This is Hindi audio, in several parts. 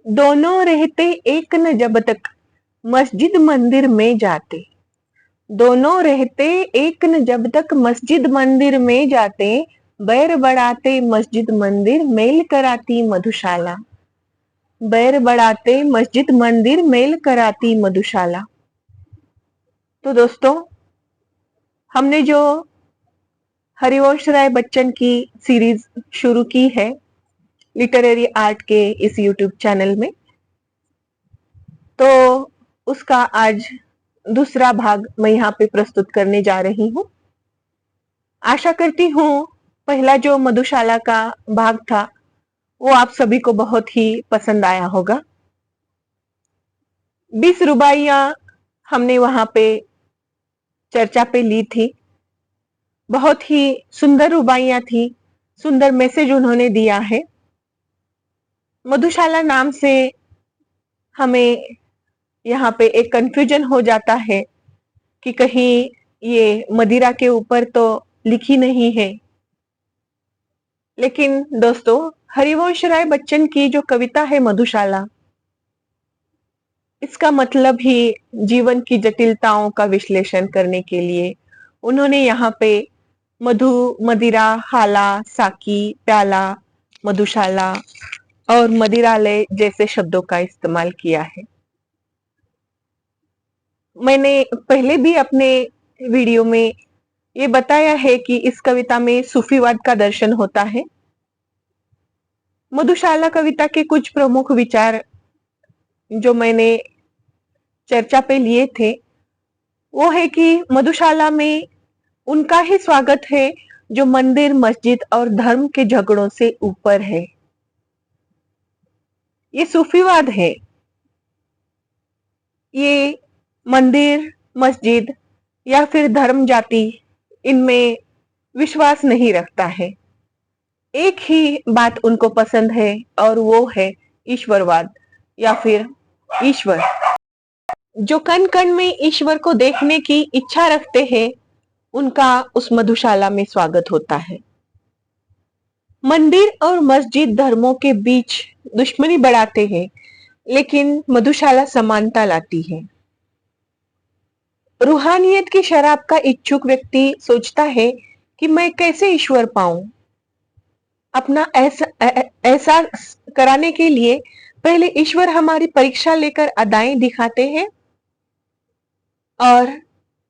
दोनों रहते एक न जब तक मस्जिद मंदिर में जाते। दोनों रहते एक न जब तक मस्जिद मंदिर में जाते। बैर बढ़ाते मस्जिद मंदिर मेल कराती मधुशाला। बैर बढ़ाते मस्जिद मंदिर मेल कराती मधुशाला। तो दोस्तों, हमने जो हरिवंश राय बच्चन की सीरीज शुरू की है लिटरेरी आर्ट के इस यूट्यूब चैनल में, तो उसका आज दूसरा भाग मैं यहाँ पे प्रस्तुत करने जा रही हूँ। आशा करती हूँ पहला जो मधुशाला का भाग था वो आप सभी को बहुत ही पसंद आया होगा। 20 रुबाइयां हमने वहां पे चर्चा पे ली थी। बहुत ही सुंदर रुबाइयां थी, सुंदर मैसेज उन्होंने दिया है। मधुशाला नाम से हमें यहाँ पे एक कंफ्यूजन हो जाता है कि कहीं ये मदिरा के ऊपर तो लिखी नहीं है। लेकिन दोस्तों, हरिवंश राय बच्चन की जो कविता है मधुशाला, इसका मतलब ही जीवन की जटिलताओं का विश्लेषण करने के लिए उन्होंने यहाँ पे मधु, मदिरा, हाला, साकी, प्याला, मधुशाला और मदिरालय जैसे शब्दों का इस्तेमाल किया है। मैंने पहले भी अपने वीडियो में ये बताया है कि इस कविता में सूफीवाद का दर्शन होता है। मधुशाला कविता के कुछ प्रमुख विचार जो मैंने चर्चा पे लिए थे वो है कि मधुशाला में उनका ही स्वागत है जो मंदिर, मस्जिद और धर्म के झगड़ों से ऊपर है। ये सूफीवाद है। ये मंदिर, मस्जिद या फिर धर्म जाति इनमें विश्वास नहीं रखता है। एक ही बात उनको पसंद है और वो है ईश्वरवाद या फिर ईश्वर। जो कण कण में ईश्वर को देखने की इच्छा रखते हैं उनका उस मधुशाला में स्वागत होता है। मंदिर और मस्जिद धर्मों के बीच दुश्मनी बढ़ाते हैं, लेकिन मधुशाला समानता लाती है। रूहानियत की शराब का इच्छुक व्यक्ति सोचता है कि मैं कैसे ईश्वर पाऊं। अपना एहसास कराने के लिए पहले ईश्वर हमारी परीक्षा लेकर अदाएं दिखाते हैं और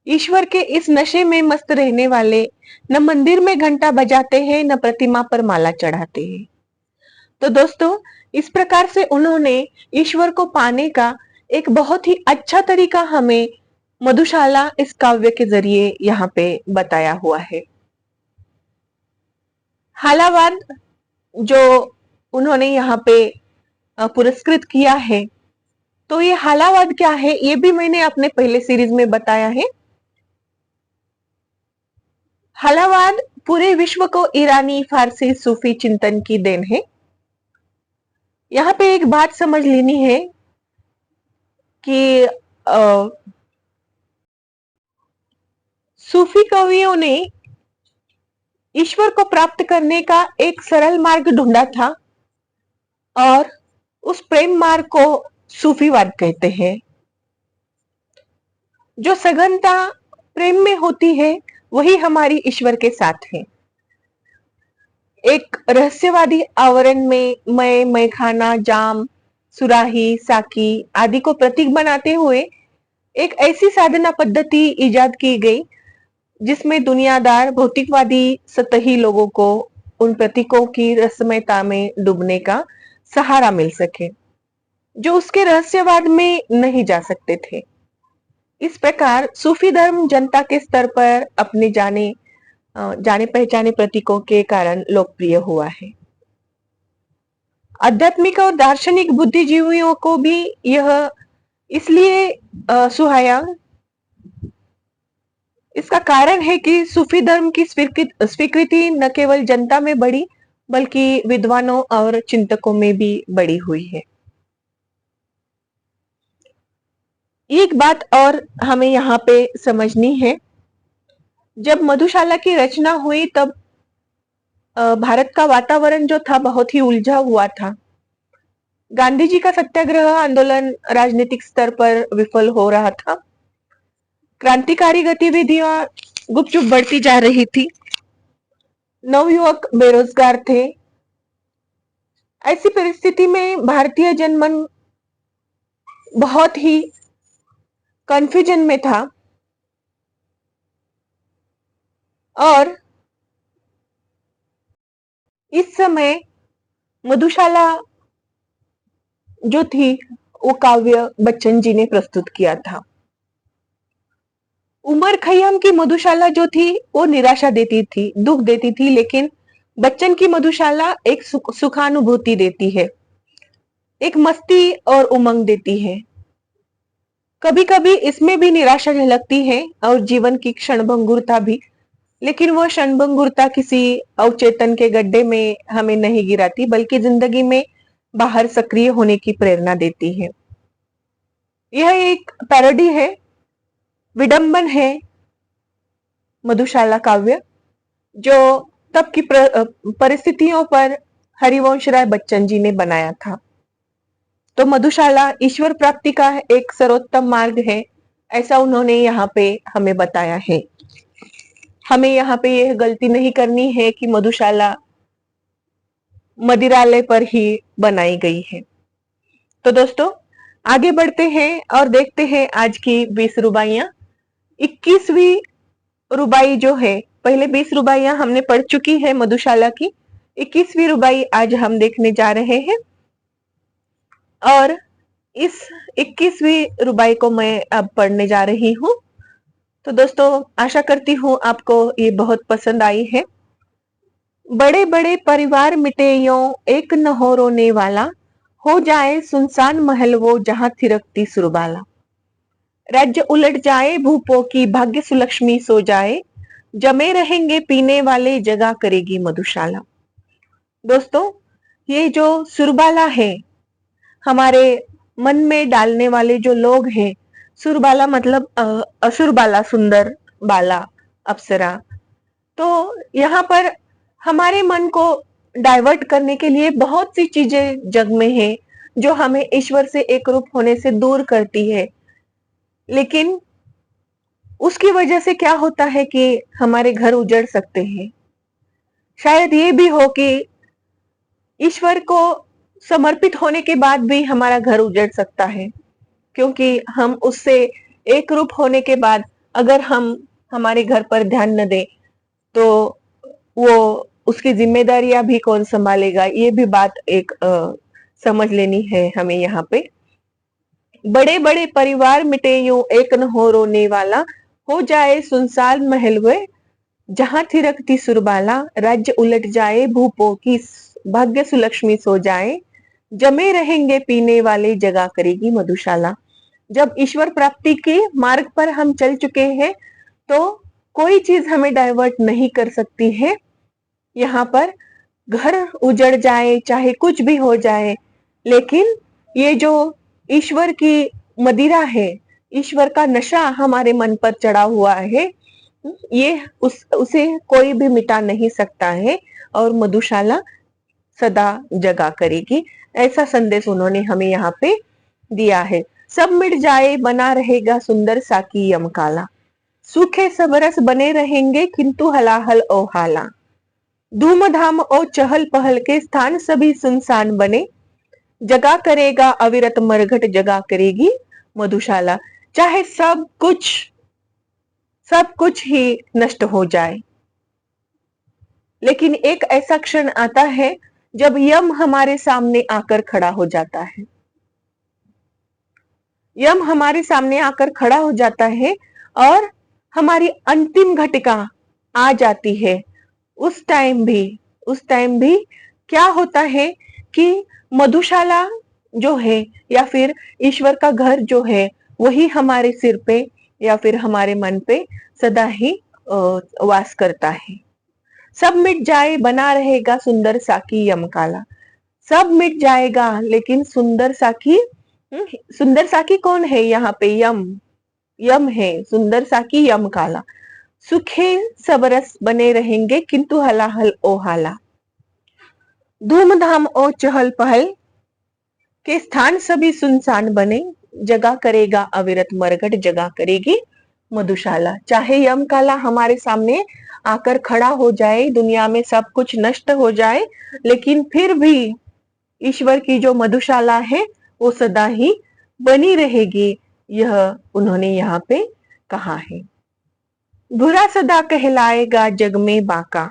ईश्वर के इस नशे में मस्त रहने वाले न मंदिर में घंटा बजाते हैं न प्रतिमा पर माला चढ़ाते हैं। तो दोस्तों, इस प्रकार से उन्होंने ईश्वर को पाने का एक बहुत ही अच्छा तरीका हमें मधुशाला इस काव्य के जरिए यहाँ पे बताया हुआ है। हालावाद जो उन्होंने यहाँ पे पुरस्कृत किया है, तो ये हालावाद क्या है ये भी मैंने अपने पहले सीरीज में बताया है। हालावाद पूरे विश्व को ईरानी, फारसी, सूफी चिंतन की देन है। यहाँ पे एक बात समझ लेनी है कि सूफी कवियों ने ईश्वर को प्राप्त करने का एक सरल मार्ग ढूंढा था और उस प्रेम मार्ग को सूफीवाद कहते हैं। जो सघनता प्रेम में होती है वही हमारी ईश्वर के साथ है। एक रहस्यवादी आवरण में मैं खाना, जाम, सुराही, साकी आदि को प्रतीक बनाते हुए एक ऐसी साधना पद्धति इजाद की गई जिसमें दुनियादार भौतिकवादी सतही लोगों को उन प्रतीकों की रसमयता में डूबने का सहारा मिल सके जो उसके रहस्यवाद में नहीं जा सकते थे। इस प्रकार सूफी धर्म जनता के स्तर पर अपने जाने पहचाने प्रतीकों के कारण लोकप्रिय हुआ है। आध्यात्मिक और दार्शनिक बुद्धिजीवियों को भी यह इसलिए सुहाया। इसका कारण है कि सूफी धर्म की स्वीकृति न केवल जनता में बढ़ी बल्कि विद्वानों और चिंतकों में भी बढ़ी हुई है। एक बात और हमें यहाँ पे समझनी है, जब मधुशाला की रचना हुई तब भारत का वातावरण जो था बहुत ही उलझा हुआ था। गांधी जी का सत्याग्रह आंदोलन राजनीतिक स्तर पर विफल हो रहा था। क्रांतिकारी गतिविधियां गुपचुप बढ़ती जा रही थी। नवयुवक बेरोजगार थे। ऐसी परिस्थिति में भारतीय जनमन बहुत ही कंफ्यूजन में था और इस समय मधुशाला जो थी वो काव्य बच्चन जी ने प्रस्तुत किया था। उमर खैयाम की मधुशाला जो थी वो निराशा देती थी, दुख देती थी, लेकिन बच्चन की मधुशाला एक सुखानुभूति देती है, एक मस्ती और उमंग देती है। कभी कभी इसमें भी निराशा झलकती है और जीवन की क्षणभंगुरता भी, लेकिन वह क्षणभंगुरता किसी अवचेतन के गड्ढे में हमें नहीं गिराती, बल्कि जिंदगी में बाहर सक्रिय होने की प्रेरणा देती है। यह एक पैरोडी है, विडंबन है मधुशाला काव्य, जो तब की परिस्थितियों पर हरिवंश राय बच्चन जी ने बनाया था। तो मधुशाला ईश्वर प्राप्ति का एक सर्वोत्तम मार्ग है, ऐसा उन्होंने यहाँ पे हमें बताया है। हमें यहाँ पे यह गलती नहीं करनी है कि मधुशाला मदिरालय पर ही बनाई गई है। तो दोस्तों आगे बढ़ते हैं और देखते हैं आज की 20 रुबाइयां। 21वीं रुबाई जो है, पहले 20 रुबाइयां हमने पढ़ चुकी है मधुशाला की, 21वीं रुबाई आज हम देखने जा रहे हैं और इस 21वीं रुबाई को मैं अब पढ़ने जा रही हूँ। तो दोस्तों आशा करती हूँ आपको ये बहुत पसंद आई है। बड़े बड़े परिवार मिटे यों एक न हो रोने वाला, हो जाए सुनसान महल वो जहां थिरकती सुरबाला। राज्य उलट जाए भूपों की भाग्य सुलक्ष्मी सो जाए, जमे रहेंगे पीने वाले जगा करेगी मधुशाला। दोस्तों ये जो सुरबाला है, हमारे मन में डालने वाले जो लोग हैं, सुरबाला मतलब असुरबाला, सुंदर बाला, अप्सरा। तो यहाँ पर हमारे मन को डाइवर्ट करने के लिए बहुत सी चीजें जग में है जो हमें ईश्वर से एक रूप होने से दूर करती है, लेकिन उसकी वजह से क्या होता है कि हमारे घर उजड़ सकते हैं। शायद ये भी हो कि ईश्वर को समर्पित होने के बाद भी हमारा घर उजड़ सकता है, क्योंकि हम उससे एक रूप होने के बाद अगर हम हमारे घर पर ध्यान न दें तो वो उसकी जिम्मेदारियां भी कौन संभालेगा, ये भी बात एक समझ लेनी है हमें यहाँ पे। बड़े बड़े परिवार मिटे यूं एक न हो रोने वाला, हो जाए सुनसान महल वे जहां थिरकती सुरबाला। राज्य उलट जाए भूपों की भाग्य सुलक्ष्मी सो जाए, जमे रहेंगे पीने वाले जगा करेगी मधुशाला। जब ईश्वर प्राप्ति के मार्ग पर हम चल चुके हैं तो कोई चीज हमें डाइवर्ट नहीं कर सकती है। यहाँ पर घर उजड़ जाए, चाहे कुछ भी हो जाए, लेकिन ये जो ईश्वर की मदिरा है, ईश्वर का नशा हमारे मन पर चढ़ा हुआ है, ये उसे कोई भी मिटा नहीं सकता है और मधुशाला सदा जगा करेगी। ऐसा संदेश उन्होंने हमें यहाँ पे दिया है। सब मिट जाए बना रहेगा सुंदर साकी यम काला, सूखे सब रस बने रहेंगे किंतु हलाहल ओ हाला। धूमधाम और चहल पहल के स्थान सभी सुनसान बने, जगा करेगा अविरत मरघट जगा करेगी मधुशाला। चाहे सब कुछ ही नष्ट हो जाए, लेकिन एक ऐसा क्षण आता है जब यम हमारे सामने आकर खड़ा हो जाता है। यम हमारे सामने आकर खड़ा हो जाता है और हमारी अंतिम घटिका आ जाती है। उस टाइम भी क्या होता है कि मधुशाला जो है या फिर ईश्वर का घर जो है, वही हमारे सिर पे या फिर हमारे मन पे सदा ही वास करता है। सब मिट जाए बना रहेगा सुंदर साकी यम काला। सब मिट जाएगा लेकिन सुंदर साकी, सुंदर साकी कौन है यहाँ पे? यम है। सुंदर साकी यम काला। सुखे सब रस बने रहेंगे किंतु हलाहल ओ हाला। धूमधाम और चहल पहल के स्थान सभी सुनसान बने, जगा करेगा अविरत मरघट, जगा करेगी मधुशाला। चाहे यमकाला हमारे सामने आकर खड़ा हो जाए, दुनिया में सब कुछ नष्ट हो जाए, लेकिन फिर भी ईश्वर की जो मधुशाला है वो सदा ही बनी रहेगी, यह उन्होंने यहाँ पे कहा है। बुरा सदा कहलाएगा जग में बाका,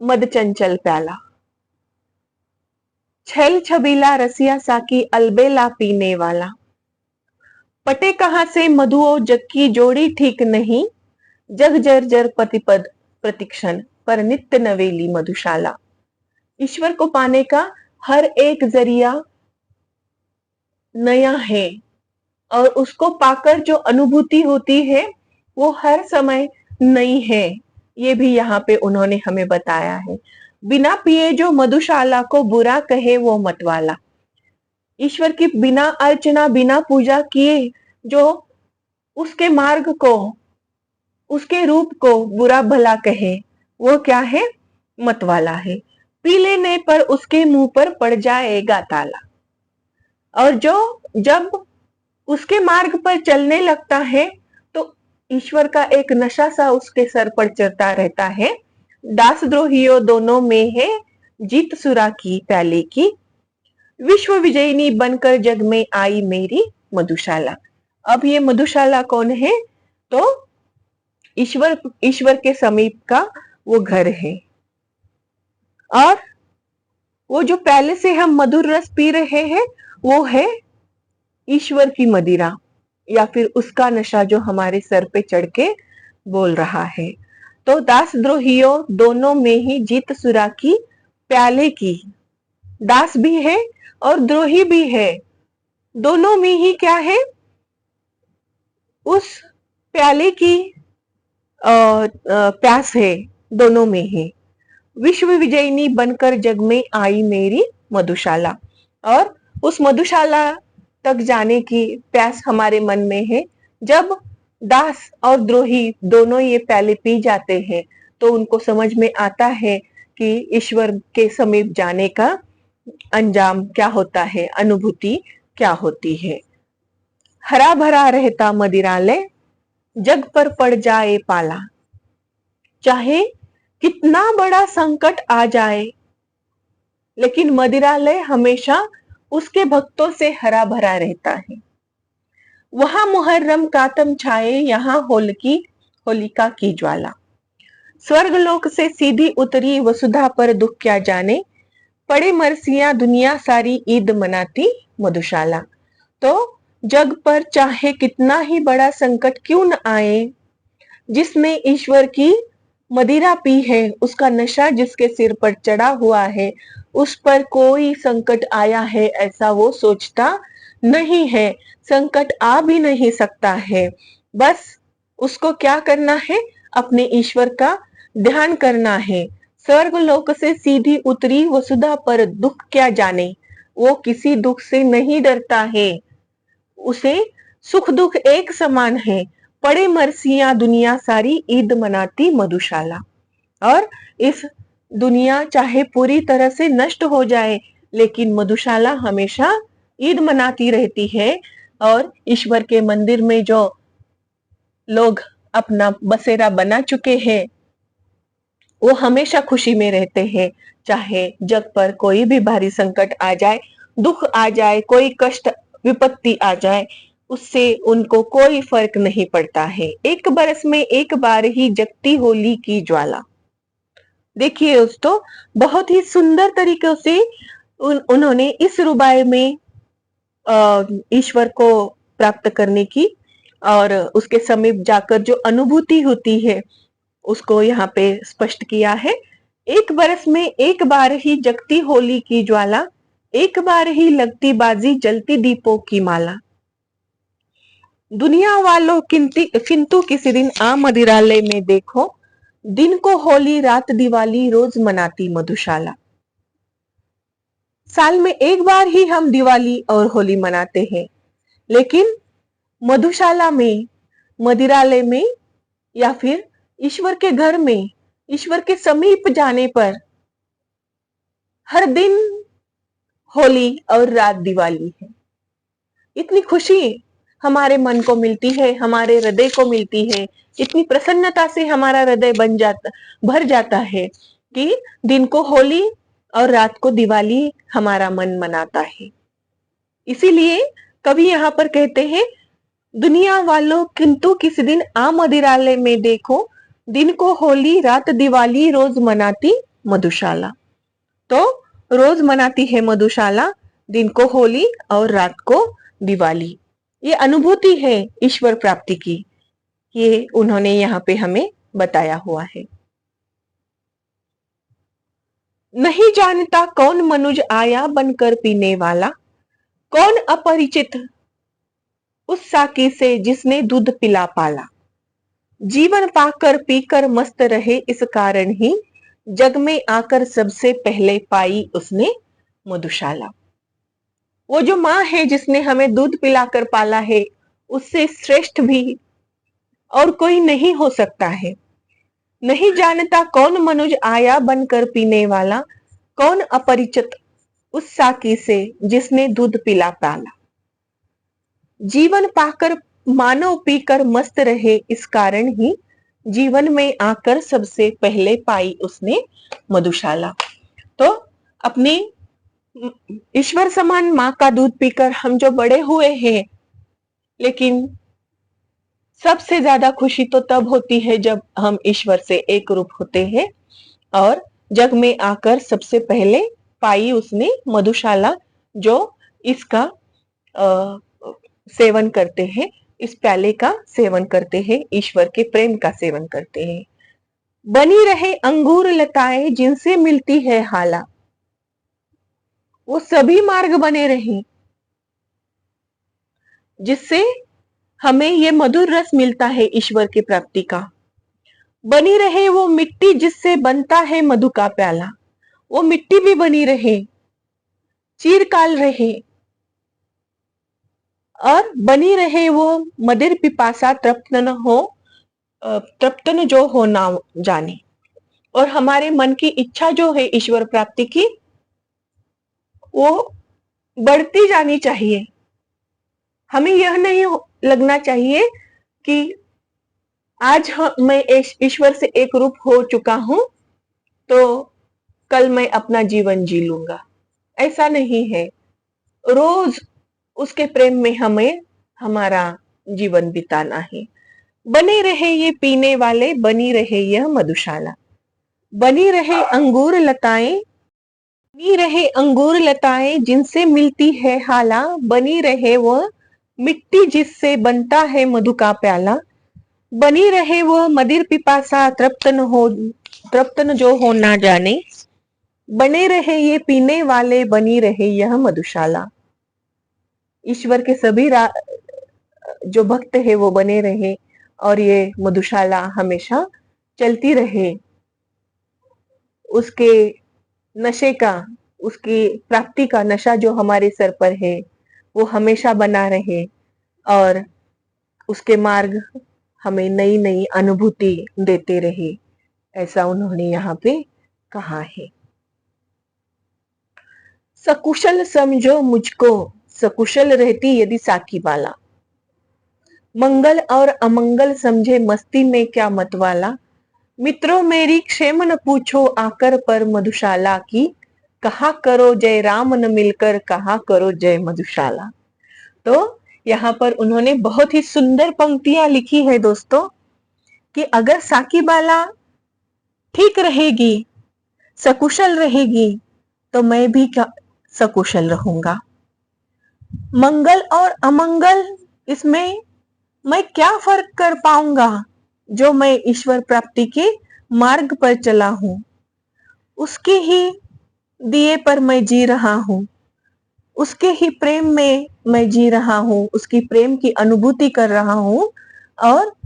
मद चंचल प्याला, छैल छबीला रसिया साकी, अलबेला पीने वाला। पटे कहां से मधुओ जग की जोड़ी ठीक नहीं, जग जर जर प्रतिपद प्रतिक्षण, पर नित्य नवेली मधुशाला। ईश्वर को पाने का हर एक जरिया नया है, और उसको पाकर जो अनुभूति होती है वो हर समय नई है। ये भी यहाँ पे उन्होंने हमें बताया है। बिना पिए जो मधुशाला को बुरा कहे वो मतवाला। ईश्वर की बिना अर्चना, बिना पूजा किए जो उसके मार्ग को, उसके रूप को बुरा भला कहे, वो क्या है? मतवाला है। पी लेने पर उसके मुंह पर पड़ जाएगा ताला। और जो जब उसके मार्ग पर चलने लगता है तो ईश्वर का एक नशा सा उसके सर पर चढ़ता रहता है। दासद्रोहियों दोनों में है जीत सुरा की प्याले की, विश्व विजयिनी बनकर जग में आई मेरी मधुशाला। अब ये मधुशाला कौन है? तो ईश्वर के समीप का वो घर है। और वो जो पहले से हम मधुर रस पी रहे हैं वो है ईश्वर की मदिरा, या फिर उसका नशा जो हमारे सर पे चढ़ के बोल रहा है। तो दासद्रोहियों दोनों में ही जीत सुरा की प्याले की। दास भी है और द्रोही भी है, दोनों में ही क्या है? उस प्याले की प्यास है, दोनों में है। विश्व विजयिनी बनकर जग में आई मेरी मधुशाला। और उस मधुशाला तक जाने की प्यास हमारे मन में है। जब दास और द्रोही दोनों ये प्याले पी जाते हैं तो उनको समझ में आता है कि ईश्वर के समीप जाने का अंजाम क्या होता है, अनुभूति क्या होती है। हरा भरा रहता मदिरालय, जग पर पड़ जाए पाला। चाहे कितना बड़ा संकट आ जाए, लेकिन मदिरालय हमेशा उसके भक्तों से हरा भरा रहता है। वहां मुहर्रम कातम छाए, यहाँ होलिका की ज्वाला। स्वर्गलोक से सीधी उतरी वसुधा पर दुख क्या जाने, पड़े मरसिया दुनिया सारी ईद मनाती मधुशाला। तो जग पर चाहे कितना ही बड़ा संकट क्यों न आए, जिसने ईश्वर की मदिरा पी है, उसका नशा जिसके सिर पर चढ़ा हुआ है, उस पर कोई संकट आया है ऐसा वो सोचता नहीं है। संकट आ भी नहीं सकता है। बस उसको क्या करना है? अपने ईश्वर का ध्यान करना है। स्वर्ग लोक से सीधी उतरी वसुधा पर दुख क्या जाने, वो किसी दुख से नहीं डरता है। उसे सुख दुख एक समान है। पड़े मरसिया दुनिया सारी ईद मनाती मधुशाला। और इस दुनिया चाहे पूरी तरह से नष्ट हो जाए, लेकिन मधुशाला हमेशा ईद मनाती रहती है। और ईश्वर के मंदिर में जो लोग अपना बसेरा बना चुके हैं वो हमेशा खुशी में रहते हैं। चाहे जग पर कोई भी भारी संकट आ जाए, दुख आ जाए, कोई कष्ट विपत्ति आ जाए, उससे उनको कोई फर्क नहीं पड़ता है। एक बरस में एक बार ही जगती होली की ज्वाला। देखिए दोस्तों, बहुत ही सुंदर तरीके से उन्होंने इस रुबाई में ईश्वर को प्राप्त करने की और उसके समीप जाकर जो अनुभूति होती है उसको यहाँ पे स्पष्ट किया है। एक बरस में एक बार ही जगती होली की ज्वाला, एक बार ही लगती बाजी, जलती दीपों की माला। दुनिया वालों किंतु किसी दिन आ मदिरालय में देखो, दिन को होली रात दिवाली रोज मनाती मधुशाला। साल में एक बार ही हम दिवाली और होली मनाते हैं, लेकिन मधुशाला में, मदिरालय में या फिर ईश्वर के घर में, ईश्वर के समीप जाने पर हर दिन होली और रात दिवाली है। इतनी खुशी हमारे मन को मिलती है, हमारे हृदय को मिलती है, इतनी प्रसन्नता से हमारा हृदय भर जाता है कि दिन को होली और रात को दिवाली हमारा मन मनाता है। इसीलिए कवि यहाँ पर कहते हैं, दुनिया वालों किंतु किसी दिन आ मदिरालय में देखो, दिन को होली रात दिवाली रोज मनाती मधुशाला। तो रोज मनाती है मधुशाला, दिन को होली और रात को दिवाली। ये अनुभूति है ईश्वर प्राप्ति की, ये उन्होंने यहाँ पे हमें बताया हुआ है। नहीं जानता कौन मनुज आया बनकर पीने वाला, कौन अपरिचित उस साकी से जिसने दूध पिला पाला। जीवन पाकर पीकर मस्त रहे इस कारण ही, जग में आकर सबसे पहले पाई उसने मधुशाला। वो जो माँ है जिसने हमें दूध पिलाकर पाला है, उससे श्रेष्ठ भी और कोई नहीं हो सकता है। नहीं जानता कौन मनुज आया बनकर पीने वाला, कौन अपरिचित उस साकी से जिसने दूध पिला पाला। जीवन पाकर मानव पीकर मस्त रहे इस कारण ही, जीवन में आकर सबसे पहले पाई उसने मधुशाला। तो अपने ईश्वर समान माँ का दूध पीकर हम जो बड़े हुए हैं, लेकिन सबसे ज्यादा खुशी तो तब होती है जब हम ईश्वर से एक रूप होते हैं और जग में आकर सबसे पहले पाई उसने मधुशाला, जो इसका सेवन करते हैं, इस प्याले का सेवन करते हैं, ईश्वर के प्रेम का सेवन करते हैं। बनी रहे अंगूर लताएं जिनसे मिलती है हाला, वो सभी मार्ग बने रहे जिससे हमें ये मधुर रस मिलता है ईश्वर की प्राप्ति का। बनी रहे वो मिट्टी जिससे बनता है मधु का प्याला, वो मिट्टी भी बनी रहे, चिरकाल रहे, और बनी रहे वो मदिर पिपासा तृप्तन जो हो ना जाने। और हमारे मन की इच्छा जो है ईश्वर प्राप्ति की, वो बढ़ती जानी चाहिए। हमें यह नहीं लगना चाहिए कि आज मैं ईश्वर से एक रूप हो चुका हूं तो कल मैं अपना जीवन जी लूंगा, ऐसा नहीं है। रोज उसके प्रेम में हमें हमारा जीवन बिताना है। बने रहे ये पीने वाले, बनी रहे यह मधुशाला। बनी रहे अंगूर लताएं, बनी रहे अंगूर लताएं जिनसे मिलती है हाला, बनी रहे वह मिट्टी जिससे बनता है मधु का प्याला। बनी रहे वह मदिर पिपासा तृप्तन जो हो ना जाने। बने रहे ये पीने वाले, बनी रहे यह मधुशाला। ईश्वर के सभी जो भक्त है वो बने रहे और ये मधुशाला हमेशा चलती रहे। उसके नशे का, उसकी प्राप्ति का नशा जो हमारे सर पर है वो हमेशा बना रहे और उसके मार्ग हमें नई नई अनुभूति देते रहे, ऐसा उन्होंने यहाँ पे कहा है। सकुशल समझो मुझको, सकुशल रहती यदि साकी बाला। मंगल और अमंगल समझे मस्ती में क्या मतवाला। मित्रों मेरी क्षेम न पूछो आकर पर मधुशाला की। कहा करो जय राम न मिलकर, कहा करो जय मधुशाला। तो यहाँ पर उन्होंने बहुत ही सुंदर पंक्तियां लिखी है दोस्तों, कि अगर साकी बाला ठीक रहेगी, सकुशल रहेगी, तो मैं भी सकुशल रहूंगा। मंगल और अमंगल, इसमें मैं क्या फर्क कर पाऊंगा जो मैं ईश्वर प्राप्ति के मार्ग पर चला हूं। उसके ही दिए पर मैं जी रहा हूं, उसके ही प्रेम में मैं जी रहा हूं, उसकी प्रेम की अनुभूति कर रहा हूं और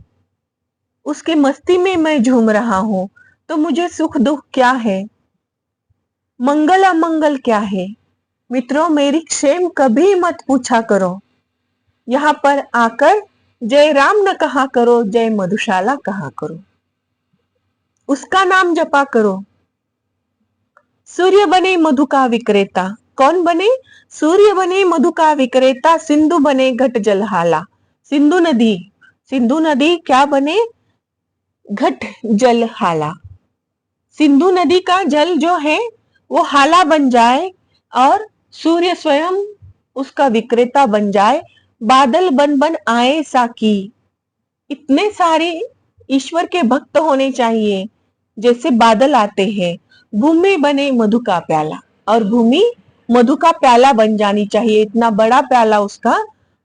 उसके मस्ती में मैं झूम रहा हूं। तो मुझे सुख दुख क्या है, मंगल अमंगल क्या है। मित्रों मेरी क्षेम कभी मत पूछा करो। यहाँ पर आकर जय राम न कहा करो, जय मधुशाला कहा करो, उसका नाम जपा करो। सूर्य बने मधु का विक्रेता। कौन बने? सूर्य बने मधु का विक्रेता, सिंधु बने घट जल हाला। सिंधु नदी, सिंधु नदी क्या बने? घट जल हाला। सिंधु नदी का जल जो है वो हाला बन जाए और सूर्य स्वयं उसका विक्रेता बन जाए। बादल बन बन आए साकी। इतने सारे ईश्वर के भक्त होने चाहिए जैसे बादल आते हैं। भूमि बने मधु का प्याला, और भूमि मधु का प्याला बन जानी चाहिए, इतना बड़ा प्याला उसका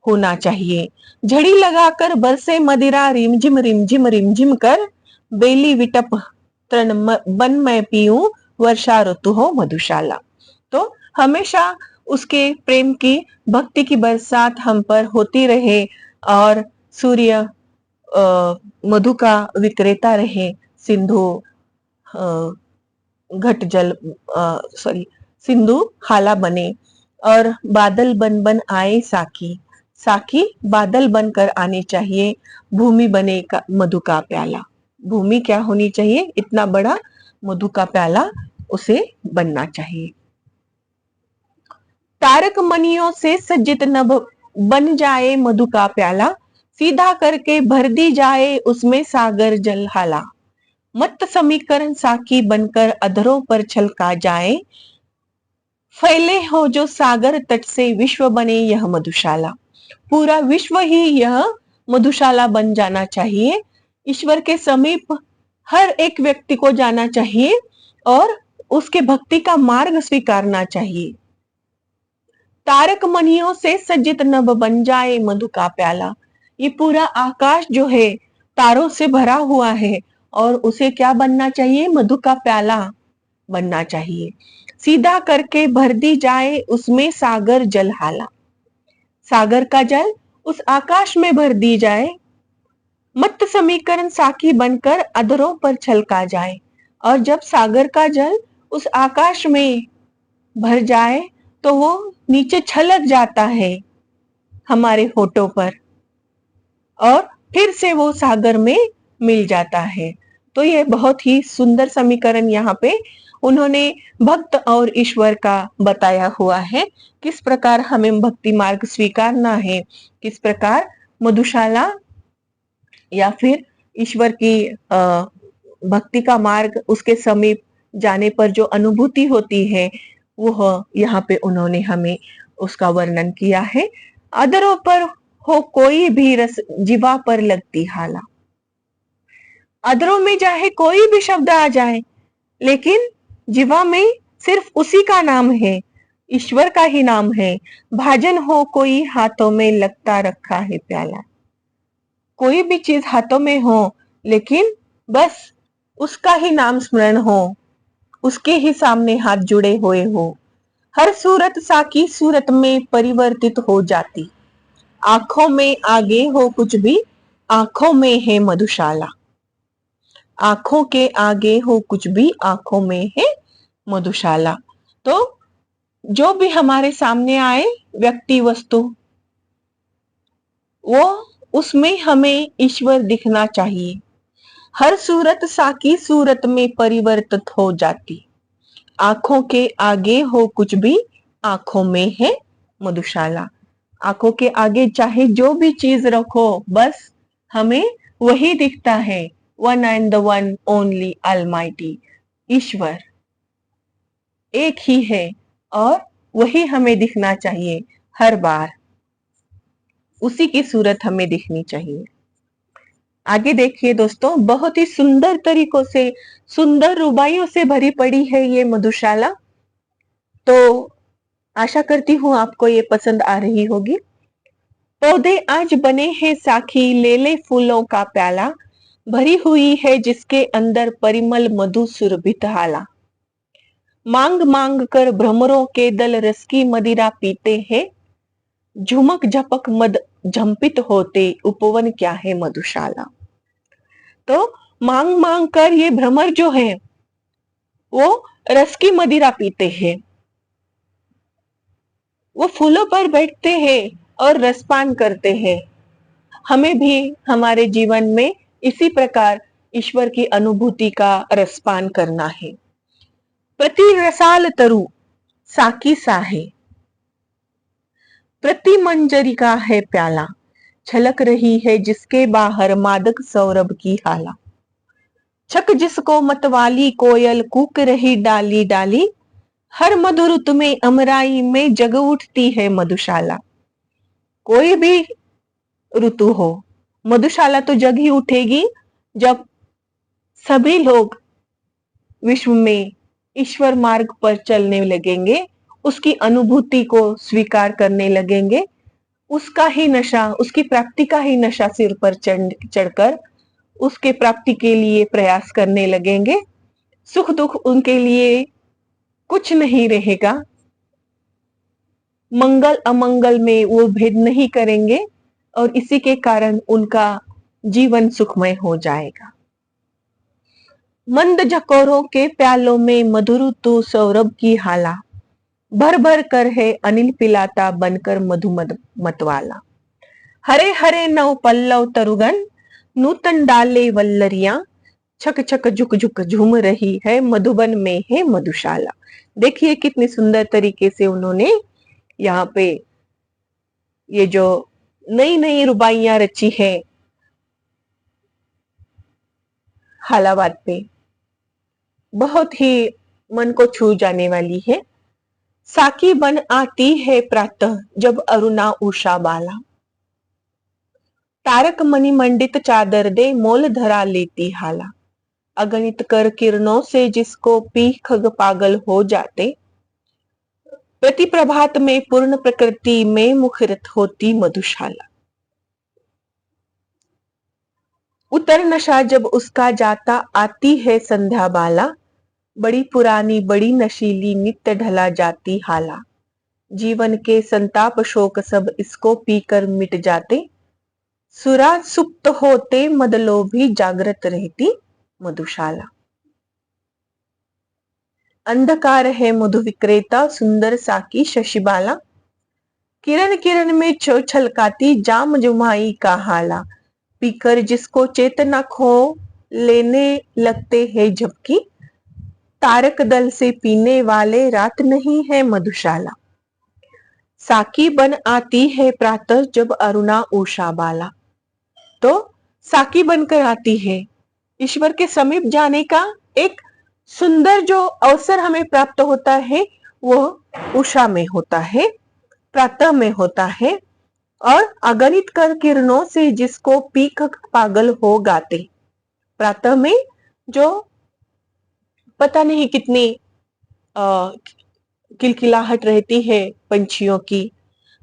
होना चाहिए। झड़ी लगाकर बरसे मदिरा, रिमझिम रिमझिम रिमझिम कर, बेली विटप तृण बन मैं पीऊं, वर्षा ऋतु हो मधुशाला। तो हमेशा उसके प्रेम की, भक्ति की बरसात हम पर होती रहे और सूर्य मधु का विक्रेता रहे। सिंधु घट जल सॉरी सिंधु हाला बने और बादल बन बन आए साकी। साकी बादल बनकर आने चाहिए। भूमि बने का मधु का प्याला। भूमि क्या होनी चाहिए? इतना बड़ा मधु का प्याला उसे बनना चाहिए। तारक मणियों से सज्जित नभ बन जाए मधु का प्याला, सीधा करके भर दी जाए उसमें सागर जल हाला। मत समीकरण साकी बनकर अधरों पर छलका जाए, फैले हो जो सागर तट से विश्व बने यह मधुशाला। पूरा विश्व ही यह मधुशाला बन जाना चाहिए। ईश्वर के समीप हर एक व्यक्ति को जाना चाहिए और उसके भक्ति का मार्ग स्वीकारना चाहिए। तारक मणियों से सज्जित नभ बन जाए मधु का प्याला। ये पूरा आकाश जो है तारों से भरा हुआ है और उसे क्या बनना चाहिए? मधु का प्याला बनना चाहिए। सीधा करके भर दी जाए उसमें सागर जल हाला। सागर का जल उस आकाश में भर दी जाए। मत समीकरण साकी बनकर अधरों पर छलका जाए, और जब सागर का जल उस आकाश में भर जाए तो वो नीचे छलक जाता है हमारे होठों पर और फिर से वो सागर में मिल जाता है। तो ये बहुत ही सुंदर समीकरण यहाँ पे उन्होंने भक्त और ईश्वर का बताया हुआ है। किस प्रकार हमें भक्ति मार्ग स्वीकारना है, किस प्रकार मधुशाला या फिर ईश्वर की भक्ति का मार्ग, उसके समीप जाने पर जो अनुभूति होती है वो यहाँ पे उन्होंने हमें उसका वर्णन किया है। अधरों पर हो कोई भी रस, जीवा पर लगती हाला। अधरों में चाहे कोई भी शब्द आ जाए लेकिन जीवा में सिर्फ उसी का नाम है, ईश्वर का ही नाम है। भाजन हो कोई हाथों में लगता रखा है प्याला। कोई भी चीज हाथों में हो लेकिन बस उसका ही नाम स्मरण हो, उसके ही सामने हाथ जुड़े हुए हो। हर सूरत साकी सूरत में परिवर्तित हो जाती। आंखों में आगे हो कुछ भी, आंखों में है मधुशाला। आंखों के आगे हो कुछ भी, आंखों में है मधुशाला। तो जो भी हमारे सामने आए व्यक्ति, वस्तु, वो उसमें हमें ईश्वर दिखना चाहिए। हर सूरत साकी सूरत में परिवर्तित हो जाती। आंखों के आगे हो कुछ भी, आंखों में है मधुशाला। आंखों के आगे चाहे जो भी चीज रखो, बस हमें वही दिखता है। One and the one only almighty, ईश्वर एक ही है और वही हमें दिखना चाहिए हर बार। उसी की सूरत हमें दिखनी चाहिए। आगे देखिए दोस्तों, बहुत ही सुंदर तरीकों से, सुंदर रुबाइयों से भरी पड़ी है ये मधुशाला। तो आशा करती हूँ आपको ये पसंद आ रही होगी। पौधे आज बने हैं साखी, ले ले फूलों का प्याला, भरी हुई है जिसके अंदर परिमल मधु सुरभित हाला। मांग मांग कर भ्रमरों के दल रस की मदिरा पीते हैं, झुमक झपक मद झंपित होते उपवन क्या है मधुशाला। तो मांग मांग कर ये भ्रमर जो है वो रस की मदिरा पीते हैं, वो फूलों पर बैठते हैं और रसपान करते हैं। हमें भी हमारे जीवन में इसी प्रकार ईश्वर की अनुभूति का रसपान करना है। प्रति रसाल तरु साकी साहे, प्रति मंजरी का है प्याला, छलक रही है जिसके बाहर मादक सौरभ की हाला। छक जिसको मतवाली कोयल कूक रही डाली डाली, हर मधुरुत में अमराई में जग उठती है मधुशाला। कोई भी ऋतु हो, मधुशाला तो जग ही उठेगी जब सभी लोग विश्व में ईश्वर मार्ग पर चलने लगेंगे, उसकी अनुभूति को स्वीकार करने लगेंगे, उसका ही नशा, उसकी प्राप्ति का ही नशा सिर पर चढ़कर उसके प्राप्ति के लिए प्रयास करने लगेंगे। सुख दुख उनके लिए कुछ नहीं रहेगा, मंगल अमंगल में वो भेद नहीं करेंगे और इसी के कारण उनका जीवन सुखमय हो जाएगा। मंद झकोरों के प्यालों में मधुर तू सौरभ की हाला, भर भर कर है अनिल पिलाता बनकर मधुमद मतवाला। हरे हरे नव पल्लव तरुगन नूतन डाले वल्लरिया, छक छक झुक झुक झूम रही है मधुबन में है मधुशाला। देखिए कितनी सुंदर तरीके से उन्होंने यहाँ पे ये जो नई नई रुबाइयां रची है हालावाद पे, बहुत ही मन को छू जाने वाली है। साकी बन आती है प्रातः जब अरुणा उषा बाला, तारक मणि मंडित चादर दे मोल धरा लेती हाला। अगणित कर किरणों से जिसको पी खग पागल हो जाते, प्रति प्रभात में पूर्ण प्रकृति में मुखरित होती मधुशाला। उतर नशा जब उसका जाता आती है संध्या बाला, बड़ी पुरानी बड़ी नशीली नित्य ढला जाती हाला। जीवन के संताप शोक सब इसको पीकर मिट जाते, सुरा सुप्त होते मदलोभी जागृत रहती मधुशाला। अंधकार है मधु विक्रेता सुंदर साकी शशिबाला, किरण किरण में छलकाती जाम जुमाई का हाला। पीकर जिसको चेतना खो लेने लगते हैं झपकी, तारक दल से पीने वाले रात नहीं है मधुशाला। साकी बन आती है प्रातः जब अरुणा उषा बाला, तो साकी बनकर आती है, ईश्वर के समीप जाने का एक सुंदर जो अवसर हमें प्राप्त होता है वो उषा में होता है, प्रातः में होता है। और अगणित कर किरणों से जिसको पीक पागल हो गाते, प्रातः में जो पता नहीं कितनी किलकिलाहट रहती है पंछियों की,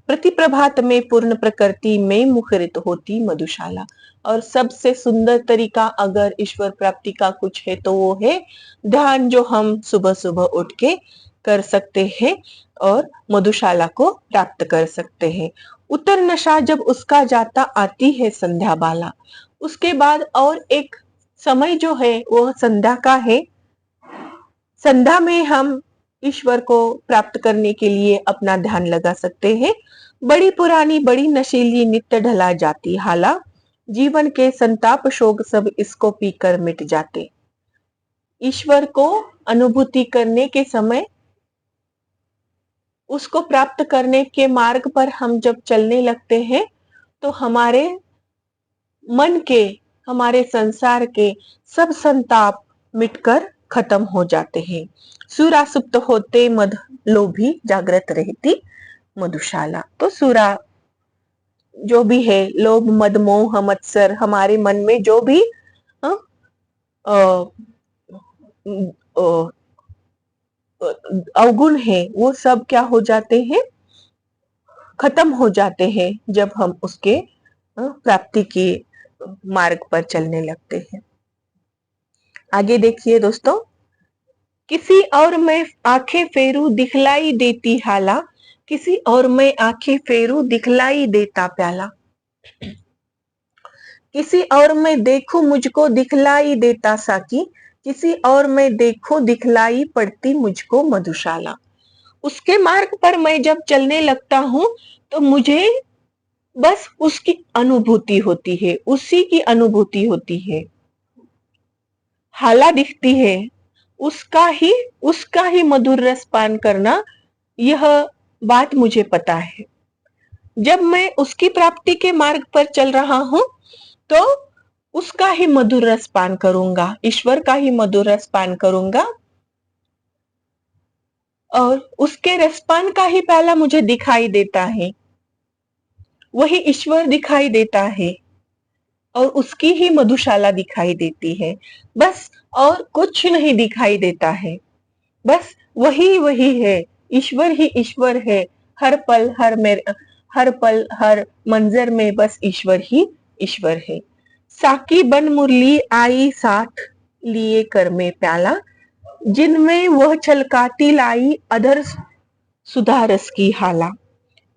प्रति प्रभात में पूर्ण प्रकृति में मुखरित होती मधुशाला। और सबसे सुंदर तरीका अगर ईश्वर प्राप्ति का कुछ है तो वो है ध्यान, जो हम सुबह सुबह उठ के कर सकते हैं और मधुशाला को प्राप्त कर सकते हैं। उतर नशा जब उसका जाता आती है संध्या बाला, उसके बाद और एक समय जो है वो संध्या का है। संध्या में हम ईश्वर को प्राप्त करने के लिए अपना ध्यान लगा सकते हैं। बड़ी पुरानी बड़ी नशीली नित्य ढला जाती हाला, जीवन के संताप शोक सब इसको पीकर मिट जाते। ईश्वर को अनुभूति करने के समय, उसको प्राप्त करने के मार्ग पर हम जब चलने लगते हैं तो हमारे मन के, हमारे संसार के सब संताप मिटकर खत्म हो जाते हैं। सूरा सुप्त होते मद लोभी जागृत रहती मधुशाला। तो सूरा जो भी है, लोभ मद मोह मत्सर, हमारे मन में जो भी अवगुण है वो सब क्या हो जाते हैं, खत्म हो जाते हैं जब हम उसके प्राप्ति के मार्ग पर चलने लगते हैं। आगे देखिए दोस्तों, किसी और मैं आंखें फेरू दिखलाई देती हाला, किसी और मैं आंखें फेरू दिखलाई देता प्याला। किसी और मैं देखूं मुझको दिखलाई देता साकी, किसी और मैं देखूं दिखलाई पड़ती मुझको मधुशाला। उसके मार्ग पर मैं जब चलने लगता हूं तो मुझे बस उसकी अनुभूति होती है, उसी की अनुभूति होती है। हाला दिखती है, उसका ही मधुर रस पान करना, यह बात मुझे पता है। जब मैं उसकी प्राप्ति के मार्ग पर चल रहा हूं, तो उसका ही मधुर रस पान करूंगा, ईश्वर का ही मधुर रस पान करूंगा, और उसके रसपान का ही प्याला मुझे दिखाई देता है। वही ईश्वर दिखाई देता है और उसकी ही मधुशाला दिखाई देती है। बस और कुछ नहीं दिखाई देता है। बस वही वही है, ईश्वर ही ईश्वर है। हर पल हर मंजर में बस ईश्वर ही ईश्वर है। साकी बन मुरली आई साथ लिए कर में प्याला, जिनमें वह छलकाती लाई अधर सुधा रस की हाला।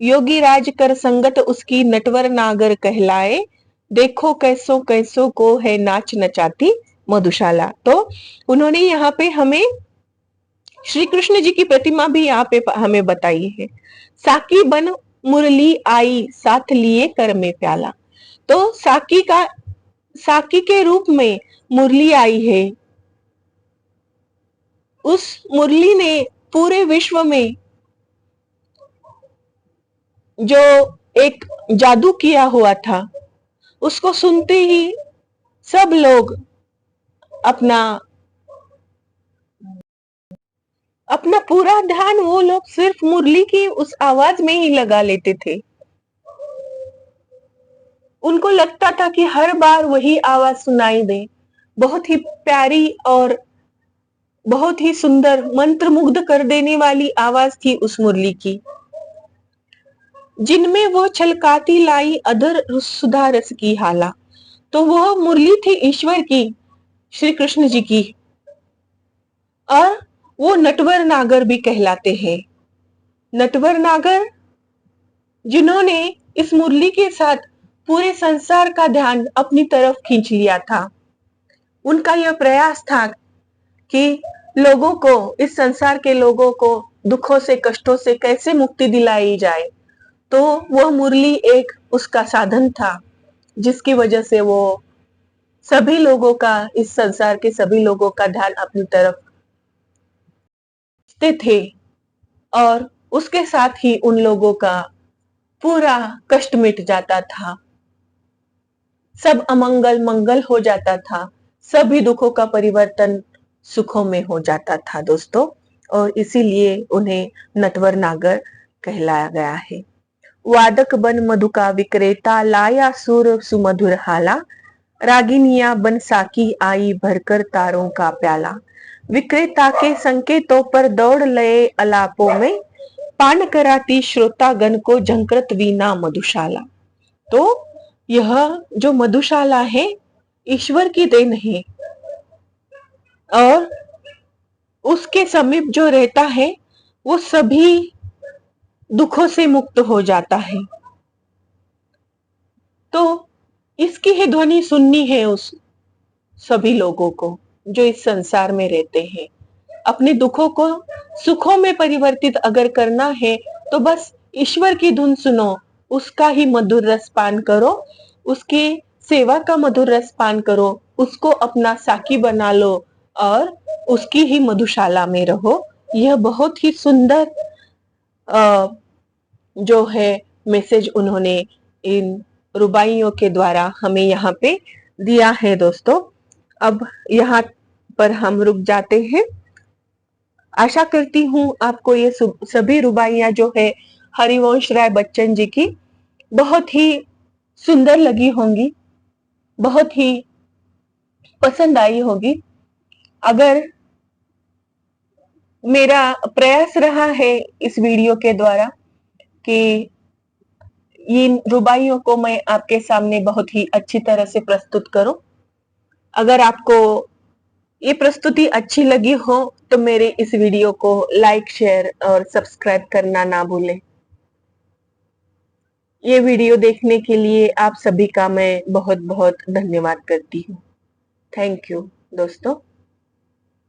योगी राज कर संगत उसकी नटवर नागर कहलाए, देखो कैसो कैसो को है नाच नचाती मधुशाला। तो उन्होंने यहाँ पे हमें श्री कृष्ण जी की प्रतिमा भी यहाँ पे हमें बताई है। साकी बन मुरली आई साथ लिए कर में प्याला। तो साकी के रूप में मुरली आई है। उस मुरली ने पूरे विश्व में जो एक जादू किया हुआ था, उसको सुनते ही सब लोग अपना अपना पूरा ध्यान वो लोग सिर्फ मुरली की उस आवाज में ही लगा लेते थे। उनको लगता था कि हर बार वही आवाज सुनाई दे। बहुत ही प्यारी और बहुत ही सुंदर, मंत्रमुग्ध कर देने वाली आवाज थी उस मुरली की, जिनमें वो छलकाती लाई अधर सुधा रस की हाला। तो वह मुरली थी ईश्वर की, श्री कृष्ण जी की, और वो नटवर नागर भी कहलाते हैं। नटवर नागर जिन्होंने इस मुरली के साथ पूरे संसार का ध्यान अपनी तरफ खींच लिया था। उनका यह प्रयास था कि लोगों को, इस संसार के लोगों को दुखों से, कष्टों से कैसे मुक्ति दिलाई जाए। तो वह मुरली एक उसका साधन था, जिसकी वजह से वो सभी लोगों का, इस संसार के सभी लोगों का ध्यान अपनी तरफ खींचते थे, और उसके साथ ही उन लोगों का पूरा कष्ट मिट जाता था, सब अमंगल मंगल हो जाता था, सभी दुखों का परिवर्तन सुखों में हो जाता था दोस्तों। और इसीलिए उन्हें नटवर नागर कहलाया गया है। वादक बन मधु का विक्रेता, लाया सुर सुमधुर हाला, रागिनिया बन साकी आई भरकर तारों का प्याला। विक्रेता के संकेतों पर दौड़ लए अलापों में, पान कराती श्रोतागण को झंकृत वीणा मधुशाला। तो यह जो मधुशाला है, ईश्वर की देन है, और उसके समीप जो रहता है वो सभी दुखों से मुक्त हो जाता है। तो इसकी ही ध्वनि सुननी है उस सभी लोगों को जो इस संसार में रहते हैं। अपने दुखों को सुखों में परिवर्तित अगर करना है, तो बस ईश्वर की धुन सुनो, उसका ही मधुर रस पान करो, उसकी सेवा का मधुर रस पान करो, उसको अपना साकी बना लो और उसकी ही मधुशाला में रहो। यह बहुत ही सुंदर जो है मैसेज उन्होंने इन रुबाइयों के द्वारा हमें यहाँ पे दिया है दोस्तों। अब यहाँ पर हम रुक जाते हैं। आशा करती हूँ आपको ये सभी रुबाइयां जो है हरिवंश राय बच्चन जी की बहुत ही सुंदर लगी होंगी, बहुत ही पसंद आई होगी। अगर मेरा प्रयास रहा है इस वीडियो के द्वारा कि इन रुबाइयों को मैं आपके सामने बहुत ही अच्छी तरह से प्रस्तुत करूं, अगर आपको ये प्रस्तुति अच्छी लगी हो तो मेरे इस वीडियो को लाइक, शेयर और सब्सक्राइब करना ना भूलें। ये वीडियो देखने के लिए आप सभी का मैं बहुत बहुत धन्यवाद करती हूँ। थैंक यू दोस्तों।